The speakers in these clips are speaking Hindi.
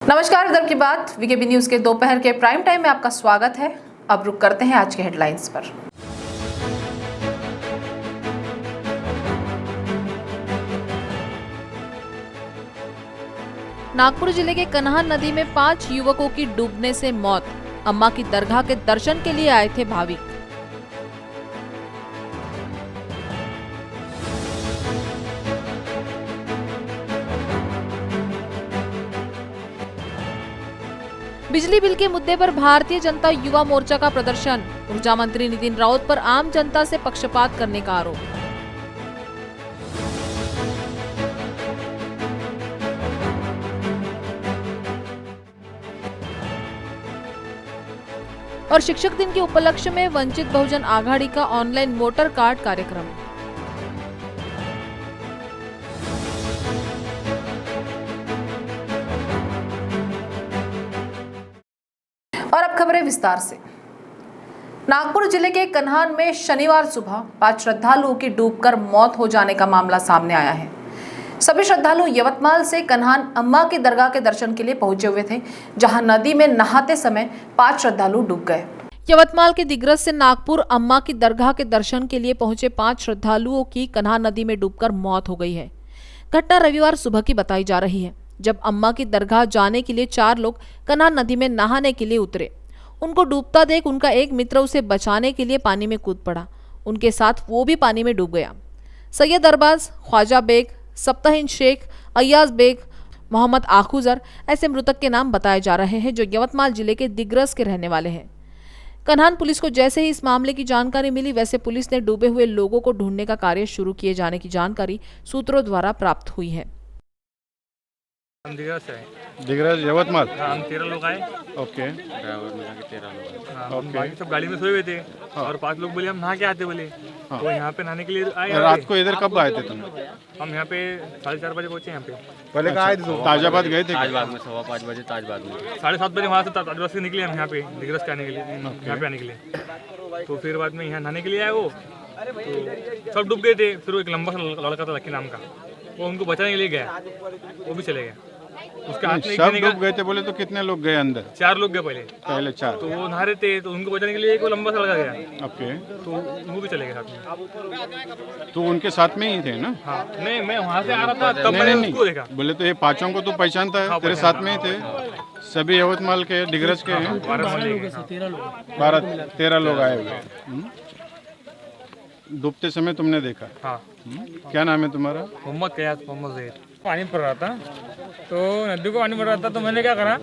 नमस्कार, विदर्भ की बात वीकेबी न्यूज के दोपहर के प्राइम टाइम में आपका स्वागत है। अब रुक करते हैं आज के हेडलाइंस पर। नागपुर जिले के कन्हान नदी में 5 युवकों की डूबने से मौत। अम्मा की दरगाह के दर्शन के लिए आए थे भाविक। बिजली बिल के मुद्दे पर भारतीय जनता युवा मोर्चा का प्रदर्शन। ऊर्जा मंत्री नितिन राउत पर आम जनता से पक्षपात करने का आरोप। और शिक्षक दिन के उपलक्ष्य में वंचित बहुजन आघाड़ी का ऑनलाइन वोटर कार्ड कार्यक्रम। और अब खबरें विस्तार से। नागपुर जिले के कन्हान में शनिवार सुबह 5 श्रद्धालुओं की डूबकर मौत हो जाने का मामला सामने आया है। सभी श्रद्धालु यवतमाल से कन्हान अम्मा की दरगाह के दर्शन के लिए पहुंचे हुए थे, जहां नदी में नहाते समय 5 श्रद्धालु डूब गए। यवतमाल के दिग्रस से नागपुर अम्मा की दरगाह के दर्शन के लिए पहुंचे 5 श्रद्धालुओं की कन्हान नदी में डूबकर मौत हो गई है। घटना रविवार सुबह की बताई जा रही है, जब अम्मा की दरगाह जाने के लिए 4 लोग कन्हान नदी में नहाने के लिए उतरे। उनको डूबता देख उनका एक मित्र उसे बचाने के लिए पानी में कूद पड़ा। उनके साथ वो भी पानी में डूब गया। सैयद अरबाज, ख्वाजा बेग, सप्ताहिन शेख, अय्याज बेग, मोहम्मद आखुजर ऐसे मृतक के नाम बताए जा रहे हैं, जो यवतमाल जिले के दिग्रस के रहने वाले हैं। कन्हान पुलिस को जैसे ही इस मामले की जानकारी मिली, वैसे पुलिस ने डूबे हुए लोगों को ढूंढने का कार्य शुरू किए जाने की जानकारी सूत्रों द्वारा प्राप्त हुई है। दिग्रस यवतमाल। हाँ, हम 13 लोग आए। ओके। ड्राइवर मिला के 13 लोग। हाँ, ओके। बाकी सब गाड़ी में सोए हुए थे। हाँ। और 5 लोग बोले हम नहा के आते बोले। हाँ। तो यहाँ पे नहाने के लिए आए। रात को इधर कब आए थे तुम? हम यहाँ पे 4:30 बजे पहुँचे यहाँ पे। पहले कहाँ आए थे? ताजाबाद गए थे? ताजबाग में 5:15 बजे ताजबाग में 7:30 बजे वहाँ से ताजबाग से निकले हम यहाँ पे दिग्रस के आने के लिए, यहाँ पे आने के लिए। तो फिर बाद में यहाँ नहाने के लिए आए वो, तो सब डूब गए थे। फिर वो एक लंबा सा लड़का था लक्की नाम का, वो उनको बचाने के लिए गया, वो भी चले गए। उसके हाथ में सब डूब गए थे बोले तो कितने लोग गए अंदर? 4 लोग गए पहले 4। तो वो नहा रहे थे, तो उनको बचाने के लिए एक वो लंबा सा लगा गया। ओके। तो वो भी चले गए साथ में। तो उनके साथ में ही थे ना? हाँ, नहीं मैं वहाँ से आ रहा था तब मैंने उसको देखा। बोले तो ये 5 को तो पहचानता है? हाँ, तेरे साथ में ही थे? सभी यवतमाल के दिग्रस के हैं? 13 लोग आए हुए। डूबते समय तुमने देखा? हाँ। क्या नाम है तुम्हारा? मोहम्मद कयास, मोहम्मद ज़हीर। पानी पड़ रहा था, तो नदी को पानी पड़ रहा था, तो मैंने क्या करा,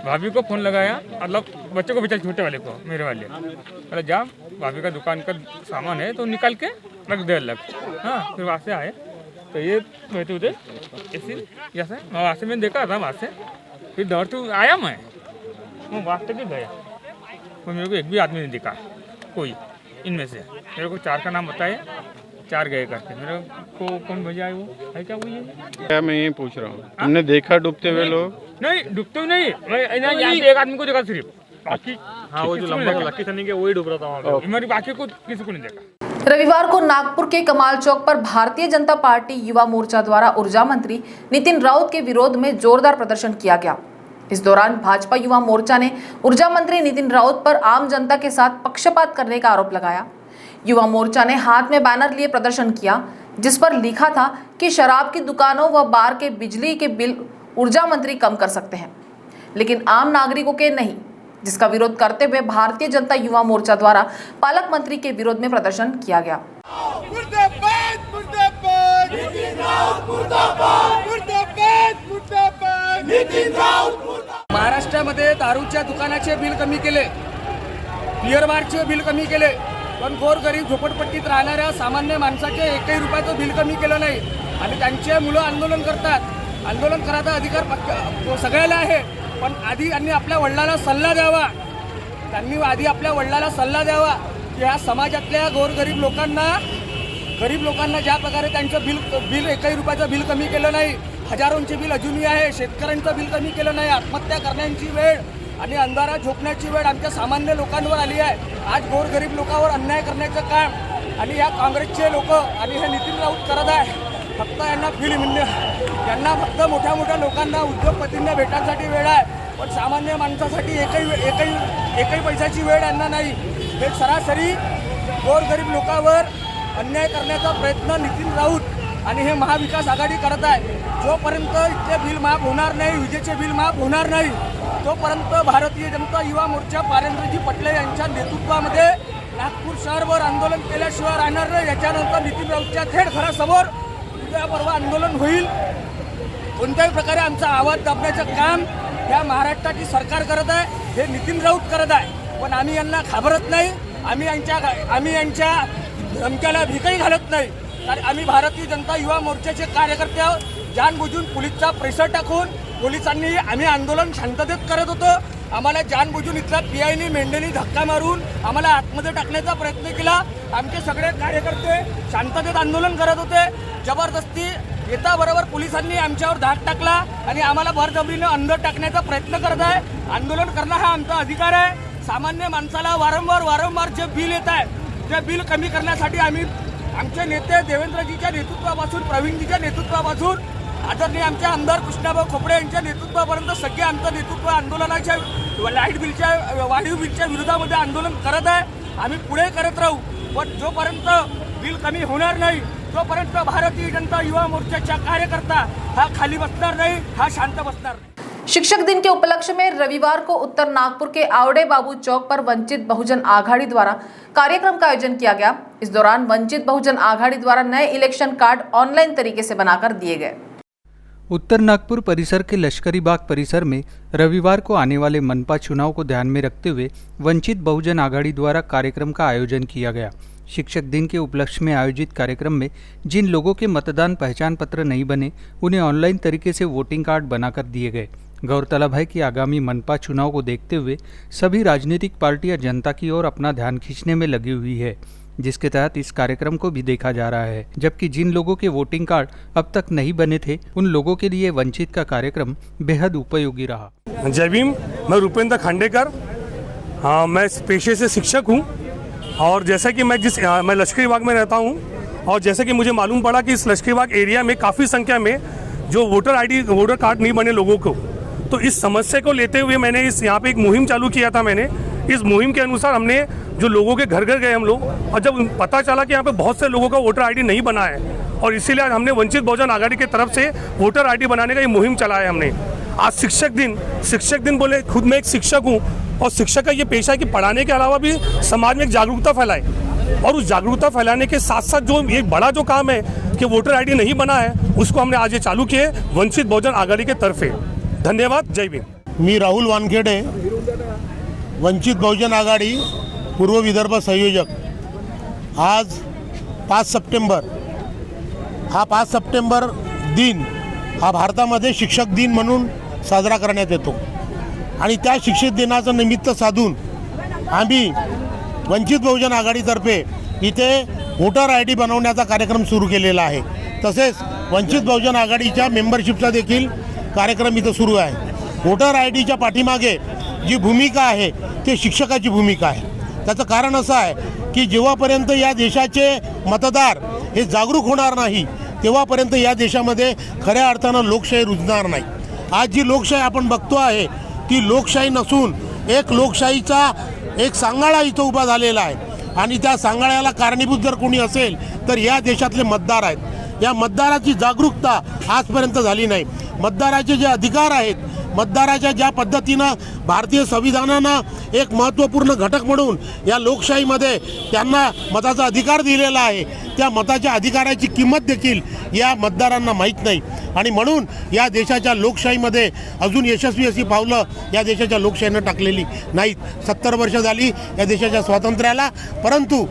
भाभी को फ़ोन लगाया, मतलब बच्चे को बेचा, छोटे वाले को, मेरे वाले। मतलब जा भाभी का दुकान का सामान है तो निकाल के रख दे अलग। हाँ, फिर वहाँ से आए तो ये बैठे उधर ऐसे जैसे वहाँ से मैंने देखा था, वहाँ से फिर दौड़ते आया मैं वहाँ तक गया, तो मेरे को एक भी आदमी नहीं दिखा कोई इनमें से। मेरे को 4 का नाम बताया, 4 गए करके। मेरे को कौन भेजा है वो है क्या वो ये? क्या मैं ये पूछ रहा हूँ, तुमने देखा डूबते हुए लोग? नहीं, डूबते हुए नहीं, मैं यहाँ पे एक आदमी को देखा सिर्फ, बाकी हाँ वो जो लंबा लक्की सनी के वही डूब रहा था वहाँ पे। मेरी बाकी को किसी को नहीं देखा। रविवार को नागपुर के कमाल चौक पर भारतीय जनता पार्टी युवा मोर्चा द्वारा ऊर्जा मंत्री नितिन राउत के विरोध में जोरदार प्रदर्शन किया गया। इस दौरान भाजपा युवा मोर्चा ने ऊर्जा मंत्री नितिन राउत पर आम जनता के साथ पक्षपात करने का आरोप लगाया। युवा मोर्चा ने हाथ में बैनर लिए प्रदर्शन किया, जिस पर लिखा था कि शराब की दुकानों व बार के बिजली के बिल ऊर्जा मंत्री कम कर सकते हैं, लेकिन आम नागरिकों के नहीं, जिसका विरोध करते हुए भारतीय जनता युवा मोर्चा द्वारा पालक मंत्री के विरोध में प्रदर्शन किया गया। महाराष्ट्रामध्ये दारूच्या दुकानाचे बिल कमी केले, बियर बारचे बिल कमी केले, पण गोरगरीब झोपडपट्टीत राहणाऱ्या सामान्य माणसाचे 1 रुपयाचं बिल कमी केलं नाही। आणि त्यांचे मुलं आंदोलन करतात, आंदोलन करायचा अधिकार सगळ्याला आहे, पण आधी त्यांनी आपल्या वडिलांना सल्ला द्यावा, की ह्या समाजातल्या गोरगरीब लोकांना ज्या प्रकारे त्यांचं बिल 1 रुपयाचं बिल कमी केलं नाही, हजारोंचे बिल अजूनही आहे, शेतकऱ्यांचं बिल कमी केलं नाही, आत्महत्या करण्याची वेळ आणि अंधारात झोपण्याची वेळ आमच्या सामान्य लोकांवर आली आहे। आज गोरगरीब लोकांवर अन्याय करण्याचं काम आणि या काँग्रेसचे लोक आणि हे नितीन राऊत करत आहे। फक्त यांना फक्त मोठ्या मोठ्या लोकांना उद्योगपतींना भेटण्यासाठी वेळ आहे, पण सामान्य माणसासाठी एकही पैशाची वेळ यांना नाही. हे सरासरी गोरगरीब लोकांवर अन्याय करण्याचा प्रयत्न नितीन राऊत आणि हे महाविकास आघाडी करत आहे. जोपर्यंत इथले बिल माफ होणार नाही, विजेचे बिल माफ होणार नाही, तोपर्यंत भारतीय जनता युवा मोर्चा पारेंद्रजी पटले यांच्या नेतृत्वामध्ये नागपूर शहरभर आंदोलन केल्याशिवाय राहणार नाही. याच्यानंतर नितीन राऊतच्या थेट घरासमोर उद्या परवा आंदोलन होईल. कोणत्याही प्रकारे आमचा आवाज दाबण्याचं काम या महाराष्ट्राची सरकार करत आहे, हे नितीन राऊत करत आहे. पण आम्ही यांना घाबरत नाही, आम्ही यांच्या धमक्याला भीकही घालत नाही. कारण आम्ही भारतीय जनता युवा मोर्चाचे कार्यकर्ते आहोत. जानबुजून पोलिसचा प्रेशर टाकून पोलिसांनी आम्ही आंदोलन शांततेत करत होतो. आम्हाला जानबुजून इथल्या PIनी मेंढ्यांनी धक्का मारून आम्हाला आतमध्ये टाकण्याचा प्रयत्न केला. आमचे सगळे कार्यकर्ते शांततेत आंदोलन करत होते. जबरदस्ती येता बरोबर पोलिसांनी आमच्यावर धाक टाकला आणि आम्हाला बळजबरीनं अंदर टाकण्याचा प्रयत्न करत आहे. आंदोलन करणं हा आमचा अधिकार आहे. सामान्य माणसाला वारंवार जे बिल येत आहे ते बिल कमी करण्यासाठी आम्ही आमचे नेते देवेंद्रजीच्या नेतृत्वापासून, प्रवीणजीच्या नेतृत्वापासून, आदरणीय आमचे आमदार कृष्णाभाऊ खोपडे यांच्या नेतृत्वापर्यंत सगळे आमचं नेतृत्व आंदोलनाच्या लाईट बिलच्या वाढीव बिलच्या विरोधामध्ये आंदोलन करत आहे. आम्ही पुढे करत राहू, पण जोपर्यंत बिल कमी होणार नाही तोपर्यंत भारतीय जनता युवा मोर्चाचा कार्यकर्ता हा खाली बसणार नहीं, हा शांत बसणार नहीं। शिक्षक दिन के उपलक्ष्य में रविवार को उत्तर नागपुर के आवड़े बाबू चौक पर वंचित बहुजन आघाड़ी द्वारा कार्यक्रम का आयोजन किया गया। इस दौरान वंचित बहुजन आघाड़ी द्वारा नए इलेक्शन कार्ड ऑनलाइन तरीके से बनाकर दिए गए। उत्तर नागपुर परिसर के लश्करी बाग परिसर में रविवार को आने वाले मनपा चुनाव को ध्यान में रखते हुए वंचित बहुजन आघाड़ी द्वारा कार्यक्रम का आयोजन किया गया। शिक्षक दिन के उपलक्ष्य में आयोजित कार्यक्रम में जिन लोगों के मतदान पहचान पत्र नहीं बने उन्हें ऑनलाइन तरीके से वोटिंग कार्ड बनाकर दिए गए। गौरतलब है कि आगामी मनपा चुनाव को देखते हुए सभी राजनीतिक पार्टियां जनता की ओर अपना ध्यान खींचने में लगी हुई है, जिसके तहत इस कार्यक्रम को भी देखा जा रहा है। जबकि जिन लोगों के वोटिंग कार्ड अब तक नहीं बने थे उन लोगों के लिए वंचित का कार्यक्रम बेहद उपयोगी रहा। जय भीम। मैं रूपेंद्र खांडेकर, मैं पेशे से शिक्षक हूँ और जैसा कि मैं लश्करी बाग में रहता हूँ और जैसा कि मुझे मालूम पड़ा कि इस लश्करी बाग एरिया में काफ़ी संख्या में जो वोटर कार्ड नहीं बने लोगों को, तो इस समस्या को लेते हुए मैंने यहाँ पे एक मुहिम चालू किया था। मैंने इस मुहिम के अनुसार हमने जो लोगों के घर घर गए हम लोग, और जब पता चला कि यहाँ पे बहुत से लोगों का वोटर आईडी नहीं बना है और इसीलिए आज हमने वंचित बहुजन आघाड़ी की तरफ से वोटर आईडी बनाने का ये मुहिम चलाया हमने। आज शिक्षक दिन बोले, खुद मैं एक शिक्षक हूँ और शिक्षक का ये पेशा है कि पढ़ाने के अलावा भी समाज में एक जागरूकता फैलाए, और उस जागरूकता फैलाने के साथ साथ जो ये बड़ा जो काम है कि वोटर आईडी नहीं बना है उसको हमने आज ये चालू किए वंचित बहुजन आघाड़ी के तरफ से। धन्यवाद। जय भीम। मी राहुल वानखेडे, वंचित बहुजन आघाडी पूर्व विदर्भ संयोजक। आज 5 सप्टेंबर हा 5 सप्टेंबर दिन हा भारतामध्ये शिक्षक दिन म्हणून साजरा करण्यात येतो आणि त्या शिक्षक दिनाचं निमित्त साधून आम्ही वंचित बहुजन आघाडीतर्फे इथे वोटर आयडी बनवण्याचा कार्यक्रम सुरू केलेला आहे। तसेच वंचित बहुजन आघाडीच्या मेंबरशिपचा देखील कार्यक्रम इथं सुरू आहे। वोटर आयडीच्या पाठीमागे जी भूमिका आहे ते शिक्षकाची भूमिका आहे। त्याचं कारण असं आहे की जेव्हापर्यंत या देशाचे मतदार हे जागरूक होणार नाही तेव्हापर्यंत या देशामध्ये खऱ्या अर्थानं लोकशाही रुजणार नाही। आज जी लोकशाही आपण बघतो आहे ती लोकशाही नसून एक लोकशाहीचा एक सांगाळा इथं उभा झालेला आहे आणि त्या सांगाळ्याला कारणीभूत जर कोणी असेल तर या देशातले मतदार आहेत। या मतदाराची जागरूकता आजपर्यंत झाली नाही। मतदाराचे जे अधिकार आहेत, मतदाराच्या ज्या पद्धतीनं भारतीय संविधानानं एक महत्त्वपूर्ण घटक म्हणून या लोकशाहीमध्ये त्यांना मताचा अधिकार दिलेला आहे, त्या मताच्या अधिकाराची किंमत देखील या मतदारांना माहीत नाही आणि म्हणून या देशाच्या लोकशाहीमध्ये अजून यशस्वी अशी पावलं या देशाच्या लोकशाहीनं टाकलेली नाहीत। 70 वर्ष झाली या देशाच्या स्वातंत्र्याला, परंतु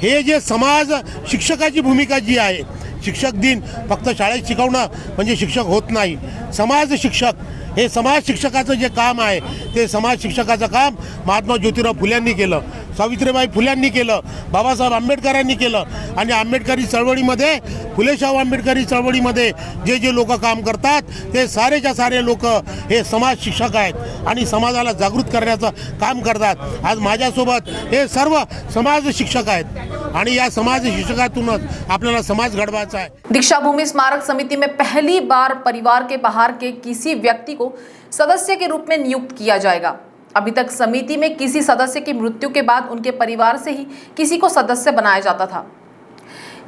हे जे समाज शिक्षकाची भूमिका जी आहे, शिक्षक दिन फक्त शाळेत शिकवणं म्हणजे शिक्षक होत नाही। समाज शिक्षक हे समाज शिक्षकाचं जे काम आहे ते समाज शिक्षकाचं काम महात्मा ज्योतिराव फुल्यांनी केलं। सावित्रीबाई फुल्यांनी केलं, बाबासाहेब आंबेडकरांनी केलं आणि आंबेडकरी चळवळीमध्ये फुलेशाहू आंबेडकरी चळवळीमध्ये जे लोक काम करतात ते सारेच्या सारे लोक हे समाज शिक्षक आहेत आणि समाजाला जागृत करण्याचं काम करतात। आज माझ्यासोबत हे सर्व समाज शिक्षक आहेत आणि या समाज शिक्षकातूनच आपल्याला समाज घडवायचा है। दीक्षाभूमि स्मारक समिति में पहली बार परिवार के बाहर के किसी व्यक्ति को सदस्य के रूप में नियुक्त किया जाएगा। अभी तक समिति में किसी सदस्य की मृत्यु के बाद उनके परिवार से ही किसी को सदस्य बनाया जाता था।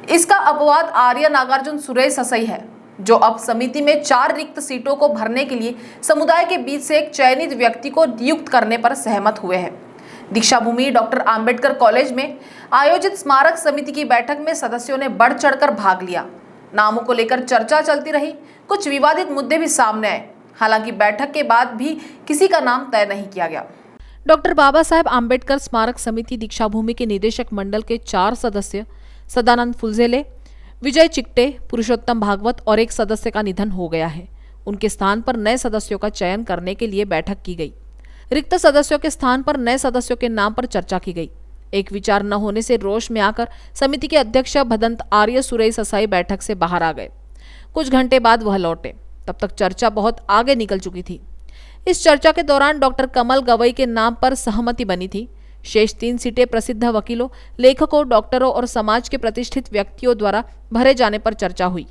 इसका अपवाद आर्य नागार्जुन सुरेश ससई है, जो अब समिति में 4 रिक्त सीटों को भरने के लिए समुदाय के बीच से एक चयनित व्यक्ति को नियुक्त करने पर सहमत हुए हैं। दीक्षाभूमि डॉक्टर आंबेडकर कॉलेज में आयोजित स्मारक समिति की बैठक में सदस्यों ने बढ़ चढ़कर भाग लिया। नामों को लेकर चर्चा चलती रही, कुछ विवादित मुद्दे भी सामने आए। हालांकि बैठक के बाद भी किसी का नाम तय नहीं किया गया। डॉक्टर बाबा साहेब आंबेडकर स्मारक समिति दीक्षाभूमि के निदेशक मंडल के 4 सदस्य सदानंद फुलझेले, विजय चिकटे, पुरुषोत्तम भागवत और एक सदस्य का निधन हो गया है। उनके स्थान पर नए सदस्यों का चयन करने के लिए बैठक की गई। रिक्त सदस्यों के स्थान पर नए सदस्यों के नाम पर चर्चा की गई। एक विचार न होने से रोष में आकर समिति के अध्यक्ष भदंत आर्य सुरेश ससाई बैठक से बाहर आ गए। कुछ घंटे बाद वह लौटे। तब तक चर्चा बहुत आगे निकल चुकी थी। इस चर्चा के दौरान डॉक्टर कमल गवई के नाम पर सहमति बनी थी। शेष 3 सीटें प्रसिद्ध वकीलों, लेखकों, डॉक्टरों और समाज के प्रतिष्ठित व्यक्तियों द्वारा भरे जाने पर चर्चा हुई।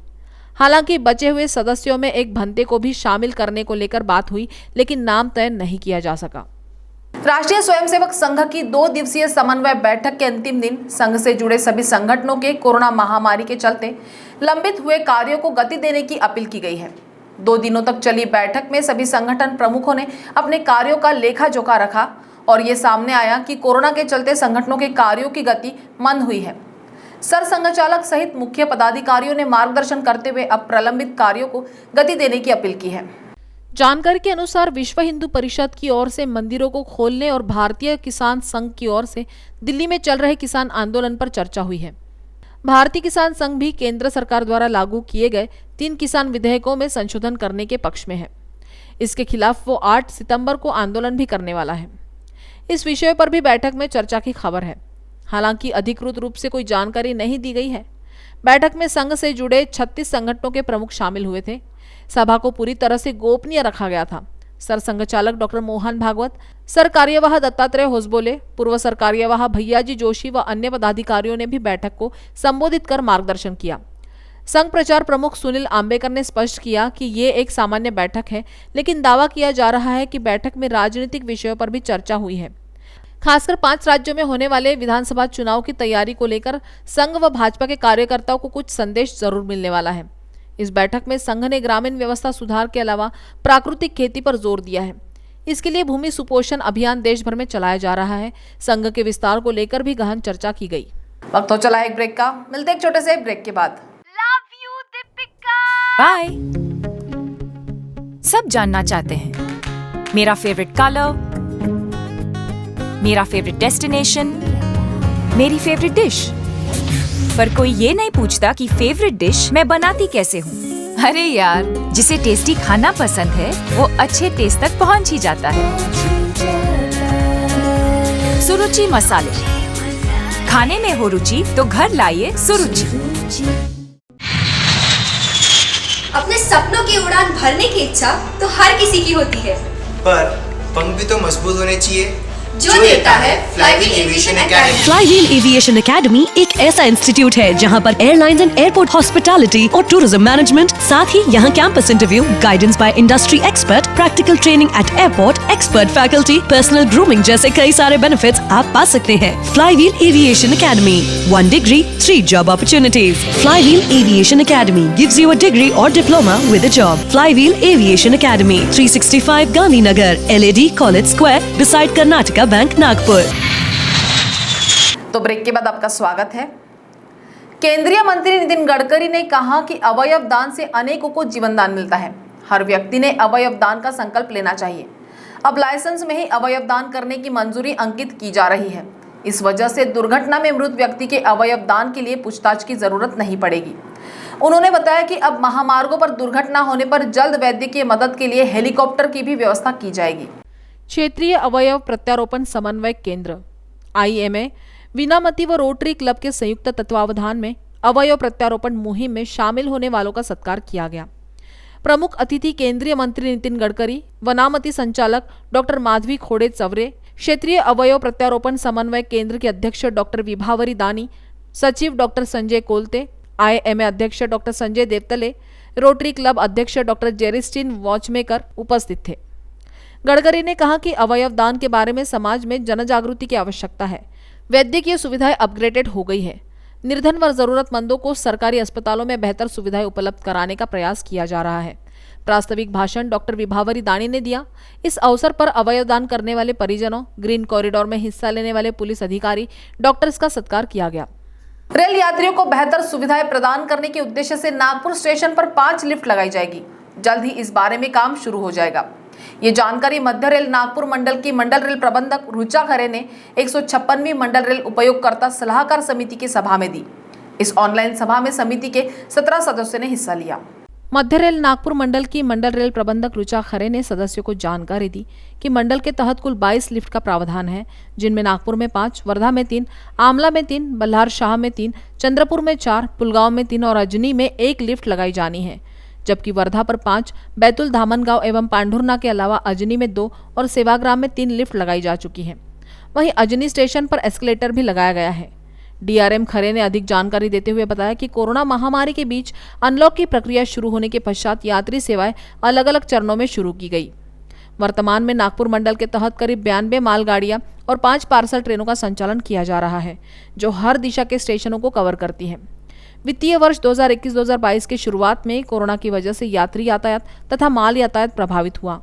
हालांकि बचे हुए सदस्यों में एक भंते को भी शामिल करने को लेकर बात हुई, लेकिन नाम तय नहीं किया जा सका। राष्ट्रीय स्वयंसेवक संघ की 2 दिवसीय समन्वय बैठक के अंतिम दिन संघ से जुड़े सभी संगठनों के कोरोना महामारी के चलते लंबित हुए कार्यों को गति देने की अपील की गई है। 2 दिनों तक चली बैठक में सभी संगठन प्रमुखों ने अपने कार्यों का लेखा जोखा रखा और ये सामने आया कि कोरोना के चलते संगठनों के कार्यों की गति मंद हुई है। सर संघचालक सहित मुख्य पदाधिकारियों ने मार्गदर्शन करते हुए अब प्रलंबित कार्यों को गति देने की अपील की है। जानकारी के अनुसार विश्व हिंदू परिषद की ओर से मंदिरों को खोलने और भारतीय किसान संघ की ओर से दिल्ली में चल रहे किसान आंदोलन पर चर्चा हुई है। भारतीय किसान संघ भी केंद्र सरकार द्वारा लागू किए गए 3 किसान विधेयकों में संशोधन करने के पक्ष में है। इसके खिलाफ वो 8 सितंबर को आंदोलन भी करने वाला है। इस विषय पर भी बैठक में चर्चा की खबर है। हालांकि अधिकृत रूप से कोई जानकारी नहीं दी गई है। बैठक में संघ से जुड़े 36 संगठनों के प्रमुख शामिल हुए थे। सभा को पूरी तरह से गोपनीय रखा गया था। सर संघचालक डॉक्टर मोहन भागवत, सर कार्यवाह दत्तात्रेय होसबोले, पूर्व सर कार्यवाह भैयाजी जोशी व अन्य पदाधिकारियों ने भी बैठक को संबोधित कर मार्गदर्शन किया। संघ प्रचार प्रमुख सुनील आंबेकर ने स्पष्ट किया कि ये एक सामान्य बैठक है, लेकिन दावा किया जा रहा है कि बैठक में राजनीतिक विषयों पर भी चर्चा हुई है। खासकर 5 राज्यों में होने वाले विधानसभा चुनाव की तैयारी को लेकर संघ व भाजपा के कार्यकर्ताओं को कुछ संदेश जरूर मिलने वाला है। इस बैठक में संघ ने ग्रामीण व्यवस्था सुधार के अलावा प्राकृतिक खेती पर जोर दिया है। इसके लिए भूमि सुपोषण अभियान देश भर में चलाया जा रहा है। संघ के विस्तार को लेकर भी गहन चर्चा की गई। वक्त हो चला एक ब्रेक का, मिलते एक छोटे से ब्रेक के बाद। बाय। सब जानना चाहते हैं मेरा फेवरेट कलर, मेरा फेवरेट डेस्टिनेशन, मेरी फेवरेट डिश, पर कोई ये नहीं पूछता कि फेवरेट डिश मैं बनाती कैसे हूँ। अरे यार, जिसे टेस्टी खाना पसंद है वो अच्छे टेस्ट तक पहुँच ही जाता है। सुरुचि मसाले, खाने में हो रुचि तो घर लाइए सुरुचि। अपने सपनों की उड़ान भरने की इच्छा तो हर किसी की होती है, पर पंख भी तो मजबूत होने चाहिए जो देता है flywheel aviation academy. Flywheel aviation academy एक ऐसा इंस्टीट्यूट है जहां पर एयरलाइंस एंड एयरपोर्ट हॉस्पिटैलिटी और टूरिज्म मैनेजमेंट, साथ ही यहां campus interview, guidance by industry expert, practical training at airport, expert faculty, personal grooming जैसे कई सारे बेनिफिट्स आप पा सकते हैं। Flywheel aviation academy, 1 degree 3 job opportunities. Flywheel aviation academy gives you a degree और diploma with a job. Flywheel aviation academy, 365 Gandhinagar, LAD college square, beside Karnataka bank, Nagpur. तो ब्रेक के बाद आपका स्वागत है। केंद्रीय मंत्री नितिन गडकरी ने कहा कि अवयव दान से अनेकों को जीवन दान मिलता है। हर व्यक्ति ने अवयव दान का संकल्प लेना चाहिए। अब लाइसेंस में ही अवयव दान करने की मंजूरी अंकित की जा रही है। इस वजह से दुर्घटना में मृत व्यक्ति के अवयव दान के लिए पूछताछ की जरूरत नहीं पड़ेगी। उन्होंने बताया कि अब महामार्गों पर दुर्घटना होने पर जल्द वैद्यकीय मदद के लिए हेलीकॉप्टर की भी व्यवस्था की जाएगी। क्षेत्रीय अवयव प्रत्यारोपण समन्वय केंद्र IMA, वीनामती व रोटरी क्लब के संयुक्त तत्वावधान में अवयव प्रत्यारोपण मुहिम में शामिल होने वालों का सत्कार किया गया। प्रमुख अतिथि केंद्रीय मंत्री नितिन गडकरी, वनामती संचालक डॉक्टर माधवी खोड़े चवरे, क्षेत्रीय अवयव प्रत्यारोपण समन्वय केंद्र के अध्यक्ष डॉक्टर विभावरी दानी, सचिव डॉक्टर संजय कोलते, IMA अध्यक्ष doctor Sanjay Devtale, rotary club अध्यक्ष डॉक्टर जेरिस्टिन वॉचमेकर उपस्थित थे। गडकरी ने कहा कि अवयव दान के बारे में समाज में जनजागृति की आवश्यकता है। वैद्यकीय सुविधाएं अपग्रेडेड हो गई है। निर्धन व जरूरतमंदों को सरकारी अस्पतालों में बेहतर सुविधाएं उपलब्ध कराने का प्रयास किया जा रहा है। प्रास्ताविक भाषण डॉक्टर विभावरी दानी ने दिया। इस अवसर पर अवयव दान करने वाले परिजनों, ग्रीन कॉरिडोर में हिस्सा लेने वाले पुलिस अधिकारी, डॉक्टर्स का सत्कार किया गया। रेल यात्रियों को बेहतर सुविधाएं प्रदान करने के उद्देश्य से नागपुर स्टेशन पर 5 लिफ्ट लगाई जाएगी। जल्द ही इस बारे में काम शुरू हो जाएगा। ये जानकारी मध्य रेल नागपुर मंडल की मंडल रेल प्रबंधक रुचा खरे ने 156वीं मंडल रेल उपयोगकर्ता सलाहकार समिति की सभा में दी। इस ऑनलाइन सभा में समिति के 17 सदस्यों ने हिस्सा लिया। मध्य रेल नागपुर मंडल की मंडल रेल प्रबंधक रुचा खरे ने सदस्यों को जानकारी दी कि मंडल के तहत कुल 22 लिफ्ट का प्रावधान है, जिनमें नागपुर में 5, वर्धा में 3, आमला में 3, बल्हार शाह में 3, चंद्रपुर में 4, पुलगांव में 3 और अजनी में 1 लिफ्ट लगाई जानी है। जबकि वर्धा पर 5, बैतुल, धामनगांव एवं पांढुर्ना के अलावा अजनी में 2 और सेवाग्राम में 3 लिफ्ट लगाई जा चुकी है। वहीं अजनी स्टेशन पर एस्केलेटर भी लगाया गया है। DRM खरे ने अधिक जानकारी देते हुए बताया कि कोरोना महामारी के बीच अनलॉक की प्रक्रिया शुरू होने के पश्चात यात्री सेवाएं अलग अलग चरणों में शुरू की गई। वर्तमान में नागपुर मंडल के तहत करीब 92 मालगाड़ियां और 5 पार्सल ट्रेनों का संचालन किया जा रहा है, जो हर दिशा के स्टेशनों को कवर करती हैं। वित्तीय वर्ष 2021-2022 की शुरुआत में कोरोना की वजह से यात्री यातायात तथा माल यातायात प्रभावित हुआ।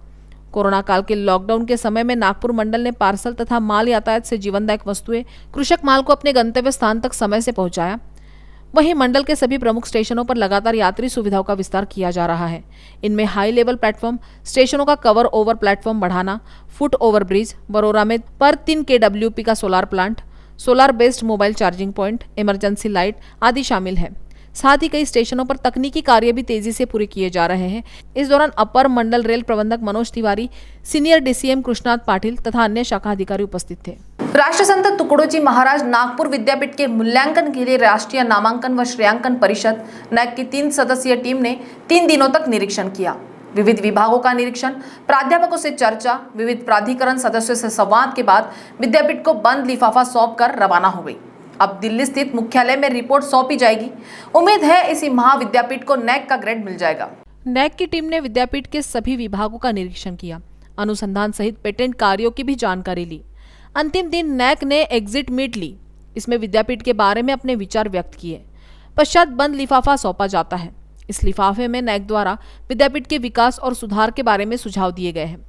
कोरोना काल के लॉकडाउन के समय में नागपुर मंडल ने पार्सल तथा माल यातायात से जीवनदायक वस्तुएं, कृषक माल को अपने गंतव्य स्थान तक समय से पहुंचाया। वहीं मंडल के सभी प्रमुख स्टेशनों पर लगातार यात्री सुविधाओं का विस्तार किया जा रहा है। इनमें हाई लेवल प्लेटफॉर्म, स्टेशनों का कवर ओवर प्लेटफॉर्म बढ़ाना, फुट ओवर ब्रिज, बरोरा में पर 3 kWp का solar plant, solar based mobile charging point, emergency light आदि शामिल है। साथ ही कई स्टेशनों पर तकनीकी कार्य भी तेजी से पूरे किए जा रहे हैं। इस दौरान अपर मंडल रेल प्रबंधक मनोज तिवारी, सीनियर DCM कृष्णाथ पाटिल तथा अन्य शाखा अधिकारी उपस्थित थे। राष्ट्रसंत तुकडोजी महाराज नागपुर विद्यापीठ के मूल्यांकन के लिए राष्ट्रीय नामांकन व श्रेयांकन परिषद NAC की 3 सदस्यीय टीम ने 3 दिनों तक निरीक्षण किया। विविध विभागों का निरीक्षण, प्राध्यापकों से चर्चा, विविध प्राधिकरण सदस्यों से संवाद के बाद विद्यापीठ को बंद लिफाफा सौंपकर रवाना हो गई। अब दिल्ली स्थित मुख्यालय में रिपोर्ट सौंपी जाएगी। उम्मीद है इसी महाविद्यापीठ को NAC का ग्रेड मिल जाएगा। NAC की टीम ने विद्यापीठ के सभी विभागों का निरीक्षण किया, अनुसंधान सहित पेटेंट कार्यों की भी जानकारी ली। अंतिम दिन NAC ने एग्जिट मीट ली। इसमें विद्यापीठ के बारे में अपने विचार व्यक्त किए। पश्चात बंद लिफाफा सौंपा जाता है। इस लिफाफे में NAC द्वारा विद्यापीठ के विकास और सुधार के बारे में सुझाव दिए गए हैं।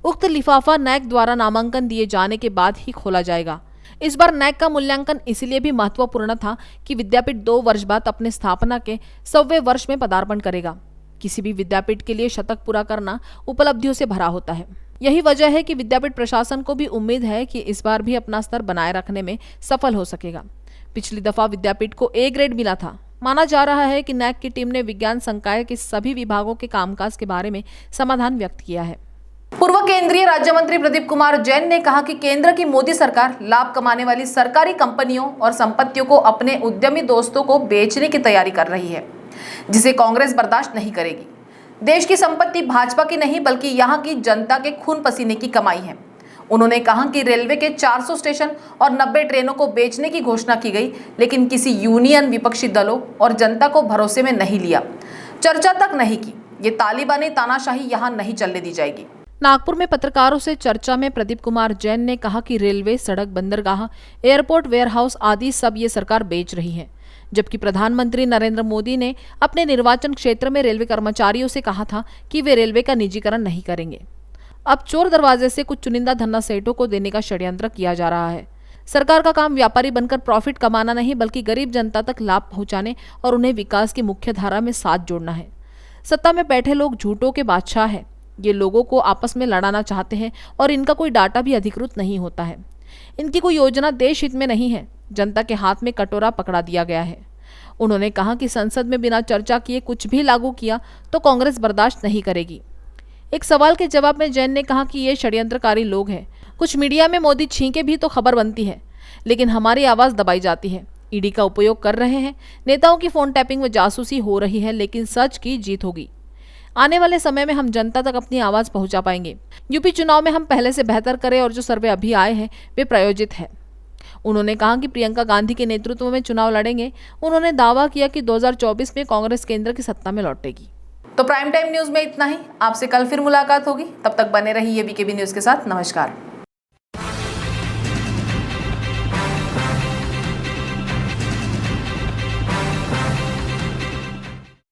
उक्त लिफाफा NAC द्वारा नामांकन दिए जाने के बाद ही खोला जाएगा। इस बार NAC का मूल्यांकन इसलिए भी महत्वपूर्ण था कि विद्यापीठ 2 वर्ष बाद अपने स्थापना के 100वें वर्ष में पदार्पण करेगा। किसी भी विद्यापीठ के लिए शतक पूरा करना उपलब्धियों से भरा होता है। यही वजह है कि विद्यापीठ प्रशासन को भी उम्मीद है कि इस बार भी अपना स्तर बनाए रखने में सफल हो सकेगा। पिछली दफा विद्यापीठ को A ग्रेड मिला था। माना जा रहा है कि NAC की टीम ने विज्ञान संकाय के सभी विभागों के कामकाज के बारे में समाधान व्यक्त किया है। पूर्व केंद्रीय राज्य मंत्री प्रदीप कुमार जैन ने कहा कि केंद्र की मोदी सरकार लाभ कमाने वाली सरकारी कंपनियों और संपत्तियों को अपने उद्यमी दोस्तों को बेचने की तैयारी कर रही है, जिसे कांग्रेस बर्दाश्त नहीं करेगी। देश की संपत्ति भाजपा की नहीं बल्कि यहाँ की जनता के खून पसीने की कमाई है। उन्होंने कहा कि रेलवे के 400 स्टेशन और 90 ट्रेनों को बेचने की घोषणा की गई, लेकिन किसी यूनियन, विपक्षी दलों और जनता को भरोसे में नहीं लिया, चर्चा तक नहीं की। ये तालिबानी तानाशाही यहाँ नहीं चलने दी जाएगी। नागपुर में पत्रकारों से चर्चा में प्रदीप कुमार जैन ने कहा कि रेलवे, सड़क, बंदरगाह, एयरपोर्ट, वेयरहाउस आदि सब ये सरकार बेच रही है, जबकि प्रधानमंत्री नरेंद्र मोदी ने अपने निर्वाचन क्षेत्र में रेलवे कर्मचारियों से कहा था कि वे रेलवे का निजीकरण नहीं करेंगे। अब चोर दरवाजे से कुछ चुनिंदा धन्ना सेठों को देने का षड्यंत्र किया जा रहा है। सरकार का काम व्यापारी बनकर प्रॉफिट कमाना नहीं बल्कि गरीब जनता तक लाभ पहुंचाने और उन्हें विकास की मुख्य धारा में साथ जोड़ना है। सत्ता में बैठे लोग झूठों के बादशाह हैं। ये लोगों को आपस में लड़ाना चाहते हैं और इनका कोई डाटा भी अधिकृत नहीं होता है। इनकी कोई योजना देश हित में नहीं है। जनता के हाथ में कटोरा पकड़ा दिया गया है। उन्होंने कहा कि संसद में बिना चर्चा किए कुछ भी लागू किया तो कांग्रेस बर्दाश्त नहीं करेगी। एक सवाल के जवाब में जैन ने कहा कि ये षड्यंत्रकारी लोग हैं। कुछ मीडिया में मोदी छींके भी तो खबर बनती है। लेकिन हमारी आवाज़ दबाई जाती है। ईडी का उपयोग कर रहे हैं। नेताओं की फ़ोन टैपिंग व जासूसी हो रही है, लेकिन सच की जीत होगी। आने वाले समय में हम जनता तक अपनी आवाज़ पहुंचा पाएंगे। यूपी चुनाव में हम पहले से बेहतर करें और जो सर्वे अभी आए हैं वे प्रायोजित है। उन्होंने कहा कि प्रियंका गांधी के नेतृत्व में चुनाव लड़ेंगे। उन्होंने दावा किया कि 2024 में कांग्रेस केंद्र की सत्ता में लौटेगी। तो प्राइम टाइम न्यूज़ में इतना ही। आपसे कल फिर मुलाकात होगी। तब तक बने रहिए बीकेबी न्यूज़ के साथ। नमस्कार।